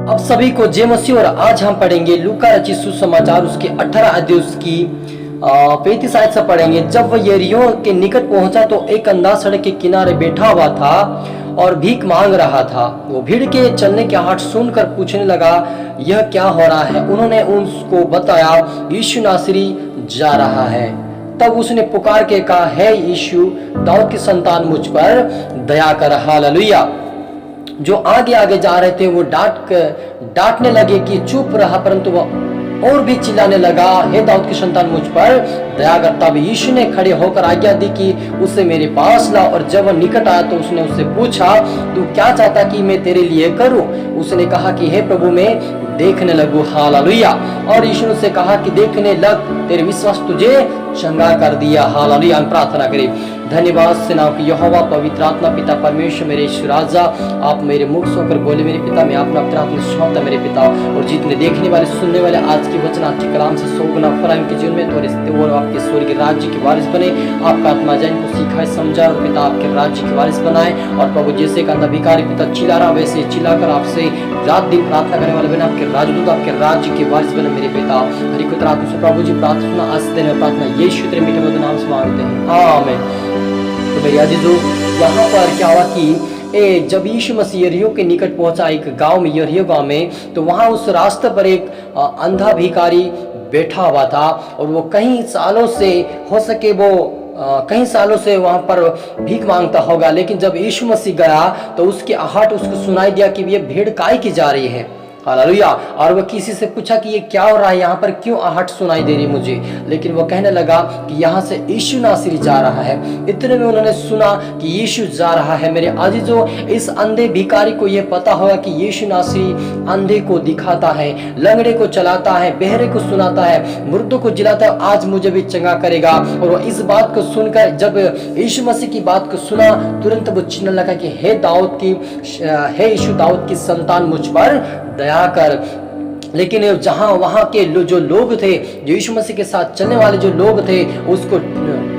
अब सभी को जय मसीह। और आज हम पढ़ेंगे लूका रचित सुसमाचार उसके 18 अध्याय उसकी 35 आयत से पढ़ेंगे। जब वह यरीहो के निकट पहुंचा तो एक अंधा सड़क के किनारे बैठा हुआ था और भीख मांग रहा था। वो भीड़ के चलने की आहट सुनकर पूछने लगा, यह क्या हो रहा है? उन्होंने उसको बताया, यीशु नासरी जा रहा है। तब उसने पुकार के कहा, हे यीशु, दाऊद की संतान, मुझ पर दया कर। हालेलुया। जो आगे आगे जा रहे थे वो डांटने लगे कि चुप रहा, परंतु वह और भी चिल्लाने लगा, हे दाऊद की संतान, मुझ पर दया कर। तब यीशु ने खड़े होकर आज्ञा दी कि उसे मेरे पास ला। और जब वह निकट आया तो उसने उससे पूछा, तू क्या चाहता कि मैं तेरे लिए करूं? उसने कहा कि हे प्रभु, मैं देखने लगूं। हालेलुया। और यीशु ने उससे कहा कि देखने लग, तेरे विश्वास तुझे चंगा कर दिया। हालेलुया। हम प्रार्थना करें। धन्यवाद से नाम की यहोवा पवित्र आत्मा पिता परमेश्वर मेरे ईश्वर राजा, आप मेरे मुख से होकर बोले मेरे पिता, मैं अपना पवित्र आत्मा सौंपता मेरे पिता। और जितने देखने वाले सुनने वाले आज की वचन आपके कलाम से 100 गुना फल इनके जीवन में तो और आपके स्वर्ग के राज्य के वारिस बने। आपका आत्मा जाए इनको सिखाए समझाए और पिता आपके राज्य के वारिस बनाए। और प्रभु जैसे का अंधा भिखारी पिता चिल्ला रहा वैसे चिल्लाकर आपसे रात दिन प्रार्थना करने वाले बने, आपके राजदूत आपके राज्य के वारिस बने मेरे पिता। हरि को तरह से प्रभु जी प्रार्थना आज दिन में प्रार्थना यीशु तेरे मीठे मधुर नाम से मांगते हैं, आमीन। तो मेरे अजीजों, यहाँ पर क्या हुआ कि जब यीशु मसीह यरीहो के निकट पहुंचा, एक गांव में, यरीहो गांव में, तो वहां उस रास्ते पर एक अंधा भिखारी बैठा हुआ था। और वो कई सालों से, हो सके वो कई सालों से वहां पर भीख मांगता होगा। लेकिन जब यीशु मसीह गया तो उसकी आहट उसको सुनाई दिया कि ये भीड़ काहे की जा रही है। हालेलुया। और वह किसी से पूछा कि ये क्या हो रहा है, यहाँ पर क्यों आहट सुनाई दे रही मुझे? लेकिन वो कहने लगा कि यहाँ से यीशु नासरी जा रहा है। इतने में उन्होंने सुना कि यीशु जा रहा है। मेरे अजीजों, इस अंधे भिखारी को ये पता होगा कि यीशु नासरी अंधे को दिखाता है, लंगड़े को चलाता है, बहरे को सुनाता है, मुर्दों को जिलाता है, आज मुझे भी चंगा करेगा। और वो इस बात को सुनकर जब यीशु मसीह की बात को सुना, तुरंत वो चिल्लाने लगा कि हे यीशु दाऊद की संतान, मुझ पर दया कर। लेकिन जहां वहां के जो लोग थे, जो यीशु मसीह के साथ चलने वाले जो लोग थे, उसको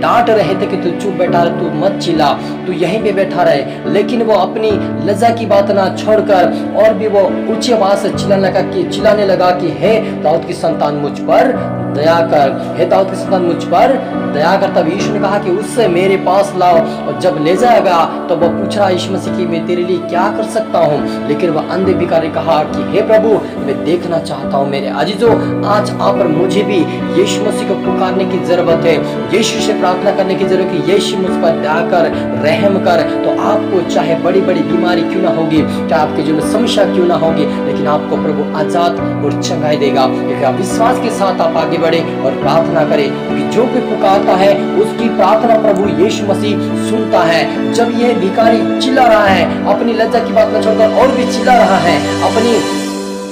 डांट रहे थे कि तू चुप बैठा रहे, तू मत चिल्ला, तू यहीं पे बैठा रहे। लेकिन वो अपनी लज्जा की बात ना छोड़कर और भी वो ऊंची आवाज से चिल्लाने लगा कि हे दाऊद की संतान, मुझ पर दया कर, हे दाऊद की संतान, मुझ पर दया कर। तब यीशु ने कहा कि उससे मेरे पास लाओ। और जब ले जाया गया तो वो पूछ रहा यीशु मसीह की, मैं तेरे लिए क्या कर सकता हूँ? लेकिन वह अंधे भिखारी कहा कि हे प्रभु, मैं देखना चाहता हूँ। मेरे अजीजों, आज आप और मुझे भी यीशु मसीह को पुकारने की जरूरत है, यीशु से प्रार्थना करने की जरूरत है, यीशु मुझ पर दया कर, रहम कर। तो आपको चाहे बड़ी बड़ी बीमारी क्यों ना होगी, चाहे आपके जीवन में समस्या क्यों ना होगी, लेकिन आपको प्रभु आजाद और चंगाई देगा। लेकिन विश्वास के साथ आप आगे बढ़े और प्रार्थना करें, क्योंकि जो भी पुकारता है उसकी प्रार्थना प्रभु यीशु मसीह सुनता है। जब यह भिखारी चिल्ला रहा है, अपनी लज्जा की बात न छोड़कर और भी चिल्ला रहा है, अपनी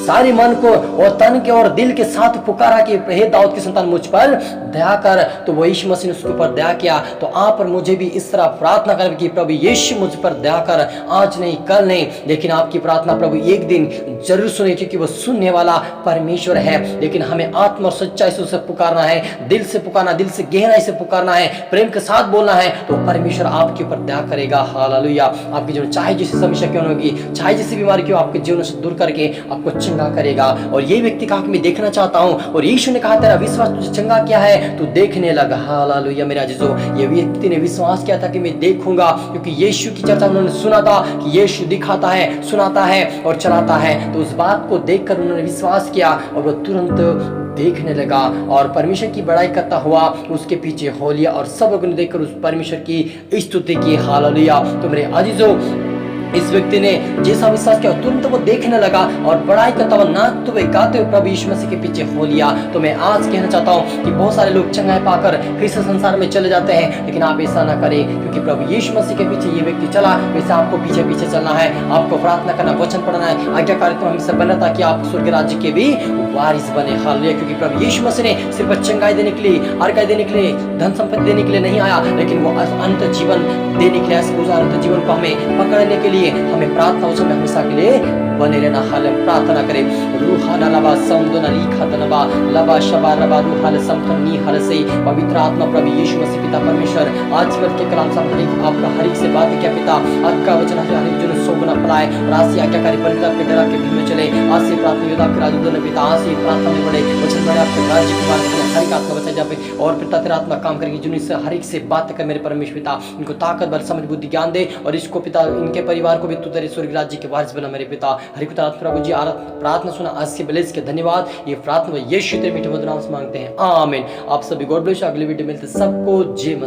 सारे मन को और तन के और दिल के साथ पुकारा कि हे दाऊद की संतान, मुझ पर दया कर, तो वो यीशु मसीह ने उसके ऊपर दया किया। तो आप और मुझे भी इस तरह प्रार्थना करें कि प्रभु यीशु मुझ पर दया कर, आज नहीं, कल नहीं, लेकिन आपकी प्रार्थना प्रभु एक दिन जरूर सुने, क्योंकि वो सुनने वाला परमेश्वर है। लेकिन हमें आत्मा और सच्चाई से उसे पुकारना है, दिल से पुकारना, दिल से गहराई से पुकारना है, प्रेम के साथ बोलना है, तो परमेश्वर आपके ऊपर दया करेगा। हालेलुया। आपके जीवन चाहे जैसी समस्या क्यों होगी, चाहे जैसी बीमारी क्यों, आपके जीवन से दूर करके आपको चंगा करेगा। और ये व्यक्ति कहा कि मैं देखना चाहता हूं, और यीशु ने कहा तेरा विश्वास तुझे चंगा किया है, तू देखने लगा। हालेलुया। मेरे अजीजों, ये व्यक्ति ने विश्वास किया था कि मैं देखूंगा, क्योंकि यीशु की चर्चा उन्होंने सुना था कि यीशु दिखाता है, सुनाता है और चलाता है। तो उस बात को देखकर उन्होंने विश्वास किया और वो तुरंत देखने लगा और परमेश्वर की बड़ाई करता हुआ उसके पीछे हो लिया। और सब लोगों ने देखकर उस परमेश्वर की स्तुति की। हालेलुया। तो मेरे अजीजों, इस व्यक्ति ने जैसा विश्वास किया तुरंत वो देखने लगा और बड़ाई करता हुआ नाचते हुए गाते हुए प्रभु यीशु मसीह के पीछे हो लिया। तो मैं आज कहना चाहता हूँ कि बहुत सारे लोग चंगाई पाकर फिर से संसार में चले जाते हैं, लेकिन आप ऐसा ना करें, क्योंकि प्रभु यीशु मसीह के पीछे ये व्यक्ति चला, वैसे आपको पीछे पीछे चलना है। आपको प्रार्थना करना, वचन पढ़ना है, आज्ञाकारित्व हमेशा बनना, ताकि आप स्वर्ग राज्य के भी वारिस बने। हालेलुया। क्योंकि प्रभु यीशु मसीह ने सिर्फ चंगाई देने के लिए, आरोग्य देने के लिए, धन संपत्ति देने के लिए नहीं आया, लेकिन वो अनंत जीवन देने के लिए, अनंत जीवन को हमें पकड़ने के लिए, हमें प्रार्थना में हमेशा के लिए बने रहना। हाल हम प्रार्थना करें। रूहाना लबा समदोना रीखातनबा लबा शबा रबा रूहाल समतनी हल से पवित्र आत्मा प्रभु यीशु मसीह पिता परमेश्वर आजकल के कलाम से आपका हर एक से बात किया पिता, आपका वचन हर एक जन सोगुना फैलाए और आज से आज्ञाकारी परमेश्वर आपके डरा के भीम में चले। आज से प्रार्थना योद्धा के राजदूत पिता, आज से प्रार्थना में बड़े वचन बड़े आपके राज्य के मार्ग में हर एक आत्मा बचा जाए और पिता तेरा आत्मा काम करेगी जिन से हर एक से बात कर मेरे परमेश्वर पिता, इनको ताकत बल समझ बुद्धि ज्ञान दे और इसको पिता इनके परिवार को भी तू तेरे स्वर्ग राज्य के वारिस बना मेरे पिता। हरि पिता प्रभु जी प्रार्थना सुना आज से बलेस के धन्यवाद। ये प्रार्थना यीशु तेरे मीठे मधुर नाम से मांगते हैं, आमीन। आप सभी गॉड ब्लेस। अगले वीडियो मिलते सबको जय मसीह।